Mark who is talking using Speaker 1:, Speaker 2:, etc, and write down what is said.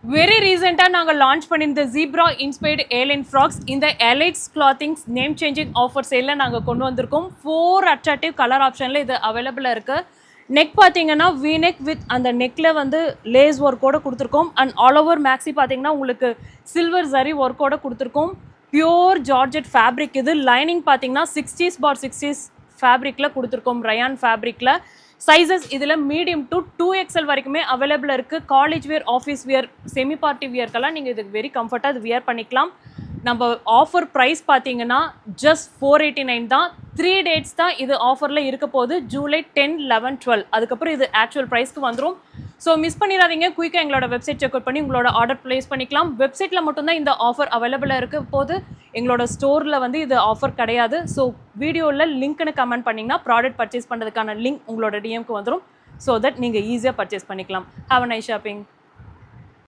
Speaker 1: Very ரீசெண்டாக நாங்கள் launch பண்ணியிருந்த ஜீப்ரா இன்ஸ்பைர்டு ஏர்லைன் ஃப்ராக்ஸ் இந்த elites clothings name changing offer சேலில் நாங்கள் கொண்டு வந்திருக்கோம். 4 அட்ராக்டிவ் கலர் ஆப்ஷனில் இது அவைலபிளாக இருக்குது. நெக் பார்த்தீங்கன்னா வீநெக் வித் அந்த நெக்கில் வந்து லேஸ் ஒர்க்கோடு கொடுத்துருக்கோம். அண்ட் ஆல் ஓவர் மேக்ஸி பார்த்தீங்கன்னா உங்களுக்கு சில்வர் ஜரி ஒர்க்கோடு கொடுத்துருக்கோம். பியோர் ஜார்ஜெட் ஃபேப்ரிக் இது. லைனிங் பார்த்தீங்கன்னா 60s/60s ஃபேப்ரிக்கில் கொடுத்துருக்கோம், ரயான் ஃபேப்ரிக்கில். சைஸஸ் இதில் மீடியம் டு 2XL வரைக்குமே அவைலபிளாக இருக்குது. College wear, office wear, semi party வியர்க்கெல்லாம் நீங்கள் இதுக்கு வெரி கம்ஃபர்ட்டாக இது வியர் பண்ணிக்கலாம். நம்ம ஆஃபர் ப்ரைஸ் பார்த்தீங்கன்னா ஜஸ்ட் 489 தான். 3 டேட்ஸ் தான் இது ஆஃபரில் இருக்க போகுது. ஜூலை 10, 11, 12 அதுக்கப்புறம் இது ஆக்சுவல் ப்ரைஸ்க்கு வந்துடும். ஸோ மிஸ் பண்ணிடாதீங்க. குயிக்காக எங்களோட வெப்சைட் செக் அவுட் பண்ணி உங்களோட ஆர்டர் ப்ளேஸ் பண்ணிக்கலாம். வெப்சைட்டில் மட்டும்தான் இந்த ஆஃபர் அவைலபிளாக இருக்க போது. எங்களோட ஸ்டோரில் வந்து இது ஆஃபர் கிடையாது. ஸோ வீடியோவில் லிங்க்னு கமெண்ட் பண்ணிங்கன்னா ப்ராடக்ட் பர்ச்சேஸ் பண்ணுறதுக்கான லிங்க் உங்களோட டிஎம்க்கு வந்துடும். ஸோ தட் நீங்கள் ஈஸியாக பர்ச்சேஸ் பண்ணிக்கலாம். Have a nice shopping.